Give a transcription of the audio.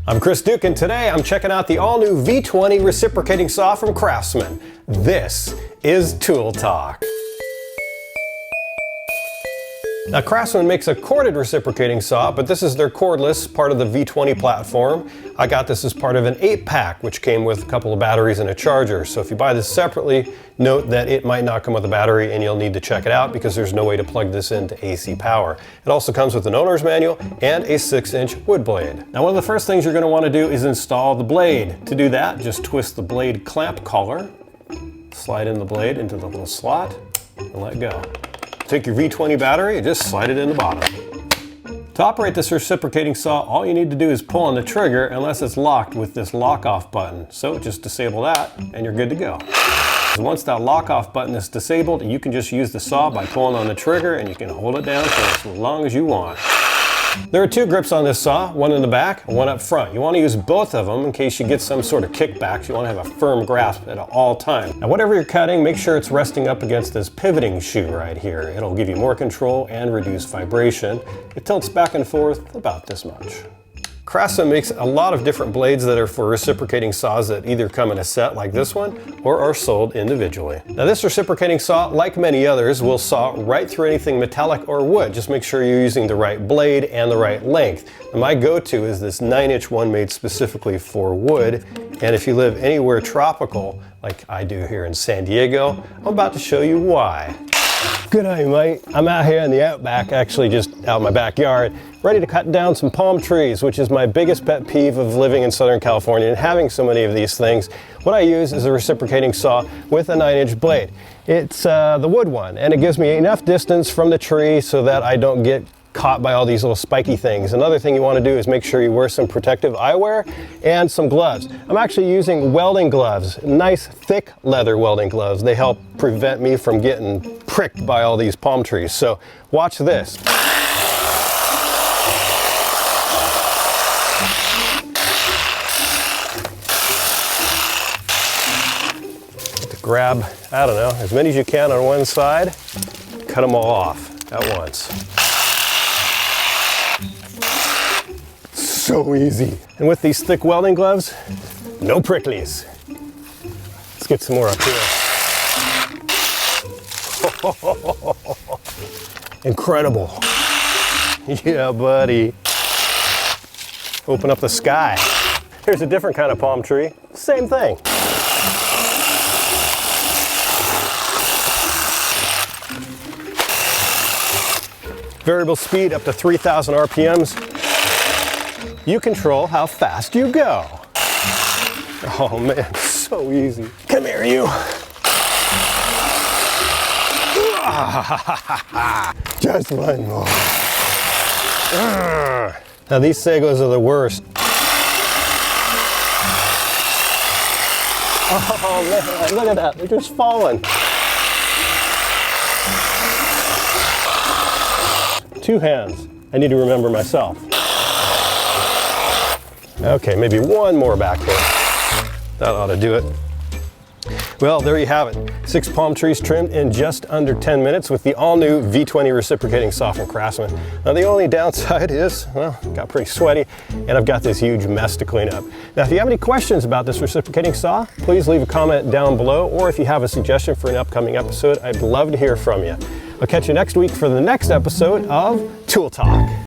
I'm Chris Duke, and today I'm checking out the all-new V20 reciprocating saw from Craftsman. This is Tool Talk. Now, Craftsman makes a corded reciprocating saw, but this is their cordless, part of the V20 platform. I got this as part of an 8-pack, which came with a couple of batteries and a charger. So if you buy this separately, note that it might not come with a battery and you'll need to check it out because there's no way to plug this into AC power. It also comes with an owner's manual and a 6-inch wood blade. Now, one of the first things you're going to want to do is install the blade. To do that, just twist the blade clamp collar, slide in the blade into the little slot, and let go. Take your V20 battery and just slide it in the bottom. To operate this reciprocating saw, all you need to do is pull on the trigger unless it's locked with this lock-off button. So just disable that and you're good to go. Once that lock-off button is disabled, you can just use the saw by pulling on the trigger and you can hold it down for as long as you want. There are 2 grips on this saw, one in the back and one up front. You want to use both of them in case you get some sort of kickbacks. You want to have a firm grasp at all times. Now, whatever you're cutting, make sure it's resting up against this pivoting shoe right here. It'll give you more control and reduce vibration. It tilts back and forth about this much. Craftsman makes a lot of different blades that are for reciprocating saws that either come in a set like this one or are sold individually. Now, this reciprocating saw, like many others, will saw right through anything metallic or wood. Just make sure you're using the right blade and the right length. And my go-to is this 9-inch one made specifically for wood. And if you live anywhere tropical, like I do here in San Diego, I'm about to show you why. Good day, mate. I'm out here in the outback, actually just out in my backyard, ready to cut down some palm trees, which is my biggest pet peeve of living in Southern California and having so many of these things. What I use is a reciprocating saw with a 9-inch blade. It's the wood one, and it gives me enough distance from the tree so that I don't get caught by all these little spiky things. Another thing you want to do is make sure you wear some protective eyewear and some gloves. I'm actually using welding gloves, nice thick leather welding gloves. They help prevent me from getting pricked by all these palm trees. So watch this. Grab, I don't know, as many as you can on one side, cut them all off at once. So easy. And with these thick welding gloves, no pricklies. Let's get some more up here. Incredible. Yeah, buddy. Open up the sky. Here's a different kind of palm tree. Same thing. Variable speed up to 3,000 RPMs. You control how fast you go. Oh man, so easy. Come here, you. Just one more. Now these Segos are the worst. Oh man, look at that, they're just falling. 2 hands. I need to remember myself. Okay, maybe one more back here. That ought to do it. Well, there you have it. 6 palm trees trimmed in just under 10 minutes with the all-new V20 reciprocating saw from Craftsman. Now, the only downside is, well, it got pretty sweaty, and I've got this huge mess to clean up. Now, if you have any questions about this reciprocating saw, please leave a comment down below, or if you have a suggestion for an upcoming episode, I'd love to hear from you. I'll catch you next week for the next episode of Tool Talk.